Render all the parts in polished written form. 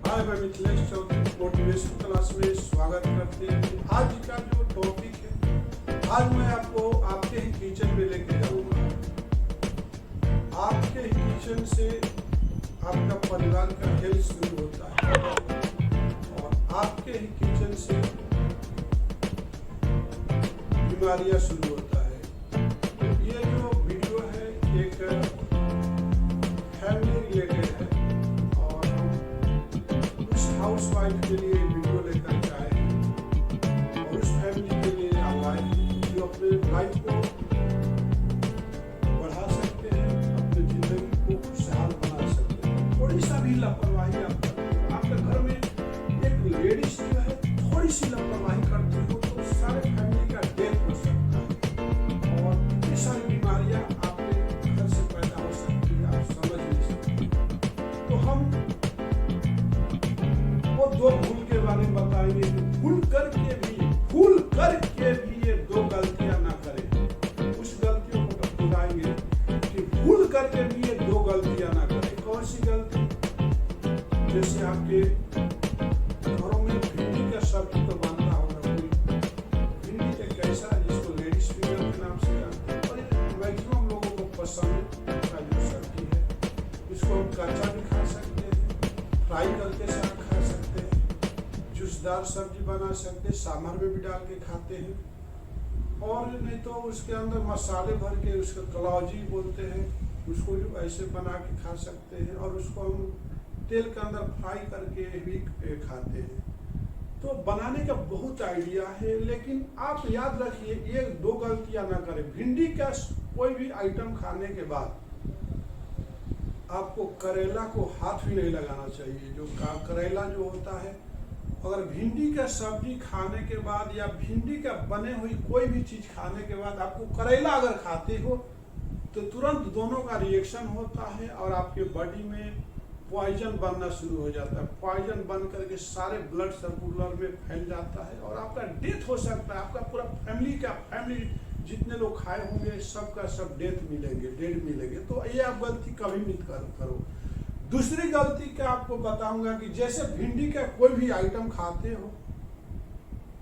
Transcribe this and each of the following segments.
हाय, मैं Mithilesh Chaudhary motivation class में स्वागत करते हैं। आज का जो टॉपिक है, आज मैं आपको आपके ही किचन में लेके जाऊंगा। आपके ही किचन से आपका परिवार का हेल्थ शुरू होता है और आपके ही किचन से बीमारियां शुरू होता है। तो ये जो वीडियो है एक फैमिली रिलेटेड है और हम उस हाउस वाइफ के लिए वीडियो लेकर के आए हैं और उस फैमिली के लिए हम आए हैं जो अपने लाइफ को बढ़ा सकते हैं, अपनी जिंदगी को खुशहाल बना सकते हैं। थोड़ी सा भी लापरवाही आपके घर में एक लेडीज जो है थोड़ी सी लापरवाही करती हो तो सारे फैमिली का डेथ हो सकता है और इतनी सारी बीमारियां आपके घर से पैदा हो सकती है, आप समझ नहीं सकते। तो हम वो दो भूल के बारे में बताएंगे। भूल करके भी ये दो गलतियां ना करें। उस गलतियों को बताएंगे कि भूल करके भी ये दो गलतियां ना करें। कौन सी गलती? जैसे आपके घरों में भिंडी का सब्जी तो बनता होगा, कोई भिंडी एक ऐसा जिसको लेडीज फिंगर के नाम से जानते हैं और मैक्सिमम लोगों को पसंद का जो सब्जी है, इसको हम कच्चा भी खा सकते हैं, फ्राई करके साग खा सकते हैं, जूसदार सब्जी बना सकते हैं, सांभर में भी डाल के खाते हैं और नहीं तो उसके अंदर मसाले भर के उसको कलौजी बोलते हैं, उसको जो ऐसे बना के खा सकते हैं और उसको हम तेल के अंदर फ्राई करके भी खाते हैं। तो बनाने का बहुत आइडिया है, लेकिन आप याद रखिए ये दो गलतियां ना करें। भिंडी का कोई भी आइटम खाने के बाद आपको करेला को हाथ भी नहीं लगाना चाहिए। जो करेला जो होता है, अगर भिंडी का सब्जी खाने के बाद या भिंडी का बने हुई कोई भी चीज खाने के बाद आपको करेला अगर खाते हो तो तुरंत दोनों का रिएक्शन होता है और आपके बॉडी में पॉइजन बनना शुरू हो जाता है। पॉइजन बन करके सारे ब्लड सर्कुलर में फैल जाता है और आपका डेथ हो सकता है। आपका पूरा फैमिली जितने लोग खाए होंगे सबका सब डेड मिलेंगे। तो ये आप गलती कभी मत करो। दूसरी गलती क्या आपको बताऊंगा कि जैसे भिंडी का कोई भी आइटम खाते हो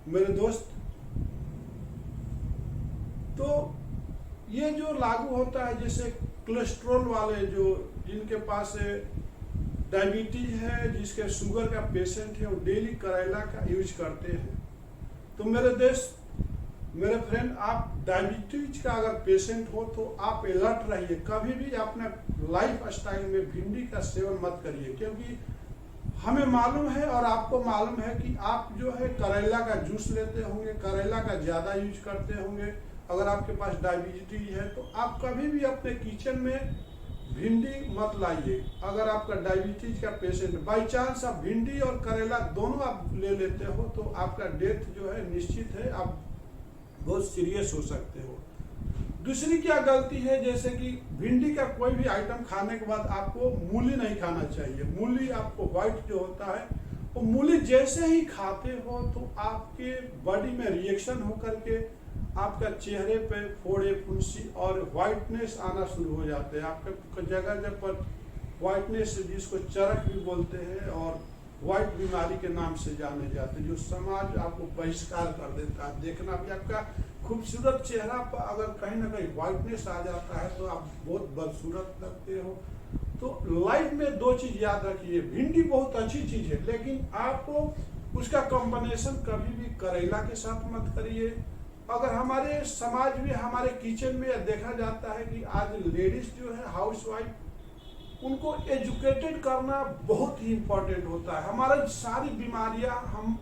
मेरे दोस्त, तो ये जो लागू होता है, जैसे कोलेस्ट्रॉल वाले जो जिनके पास डायबिटीज है, जिसके शुगर का पेशेंट है, वो डेली करेला का यूज करते हैं। तो मेरे फ्रेंड, आप डायबिटीज का अगर पेशेंट हो तो आप अलर्ट रहिए। कभी भी अपने लाइफ स्टाइल में भिंडी का सेवन मत करिए, क्योंकि हमें मालूम है और आपको मालूम है कि आप जो है करेला का जूस लेते होंगे, करेला का ज्यादा यूज करते होंगे। अगर आपके पास डायबिटीज है तो आप कभी भी अपने किचन में भिंडी मत लाइए। अगर आपका डायबिटीज का पेशेंट बाई चांस आप भिंडी और करेला दोनों आप ले लेते हो तो आपका डेथ जो है निश्चित है, आप बहुत सीरियस हो सकते हो। दूसरी क्या गलती है, जैसे कि भिंडी का कोई भी आइटम खाने के बाद आपको मूली नहीं खाना चाहिए। मूली आपको व्हाइट जो होता है, वो मूली जैसे ही खाते हो तो आपके बॉडी में रिएक्शन होकर के आपका चेहरे पे फोड़े फुंसी और व्हाइटनेस आना शुरू हो जाते हैं। आपके जगह पर व्हाइटनेस, जिसको चरक भी बोलते हैं और व्हाइट बीमारी के नाम से जाने जाते हैं, जो समाज आपको बहिष्कार कर देता है। देखना भी आपका खूबसूरत चेहरा पर अगर कहीं ना कहीं व्हाइटनेस आ जाता है तो आप बहुत बदसूरत लगते हो। तो लाइफ में दो चीज याद रखिए, भिंडी बहुत अच्छी चीज है, लेकिन आपको उसका कॉम्बिनेशन कभी भी करेला के साथ मत करिए। अगर हमारे समाज में, हमारे किचन में देखा जाता है कि आज लेडीज जो है हाउस वाइफ, उनको एजुकेटेड करना बहुत ही इम्पोर्टेंट होता है। हमारा सारी बीमारियां हम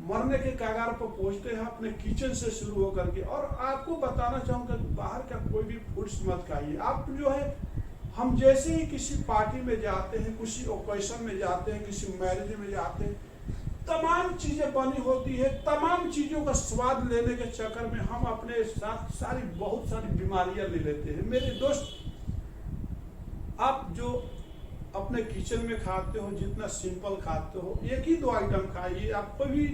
मरने के कगार पर पहुंचते हैं अपने किचन से शुरू होकर के। और आपको बताना चाहूंगा बाहर का कोई भी फूड्स मत खाइए। आप जो है, हम जैसे ही किसी पार्टी में जाते हैं, किसी ओकेशन में जाते हैं, किसी मैरिज में जाते हैं, तमाम चीजें बनी होती है, तमाम चीजों का स्वाद लेने के चक्कर में हम अपने साथ बहुत सारी बीमारियां ले लेते हैं। मेरे दोस्त, आप जो अपने किचन में खाते हो, जितना सिंपल खाते हो, एक ही दो आइटम खाइए। आप कभी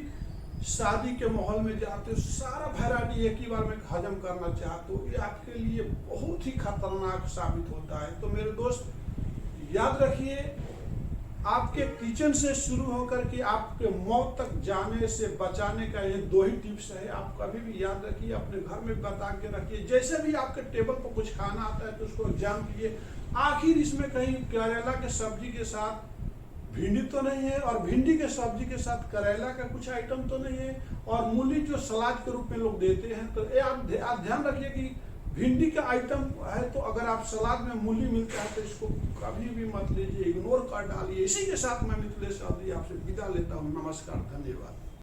शादी के माहौल में जाते हो, सारा वैरायटी एक ही बार में हजम करना चाहते हो, ये आपके लिए बहुत ही खतरनाक साबित होता है। तो मेरे दोस्त याद रखिए, आपके किचन से शुरू होकर के आपके मौत तक जाने से बचाने का ये 2 ही टिप्स है। आप कभी भी याद रखिए, अपने घर में बता के रखिए। जैसे भी आपके टेबल पर कुछ खाना आता है तो उसको एग्जाम कीजिए, आखिर इसमें कहीं करेला के सब्जी के साथ भिंडी तो नहीं है, और भिंडी के सब्जी के साथ करेला का कुछ आइटम तो नहीं है, और मूली जो सलाद के रूप में लोग देते हैं। तो ये आप ध्यान रखिए कि भिंडी का आइटम है तो अगर आप सलाद में मूली मिलता है तो इसको कभी भी मत लीजिए, इग्नोर कर डालिए। इसी के साथ मैं मिथिलेश चौधरी आपसे विदा लेता हूँ। नमस्कार, धन्यवाद।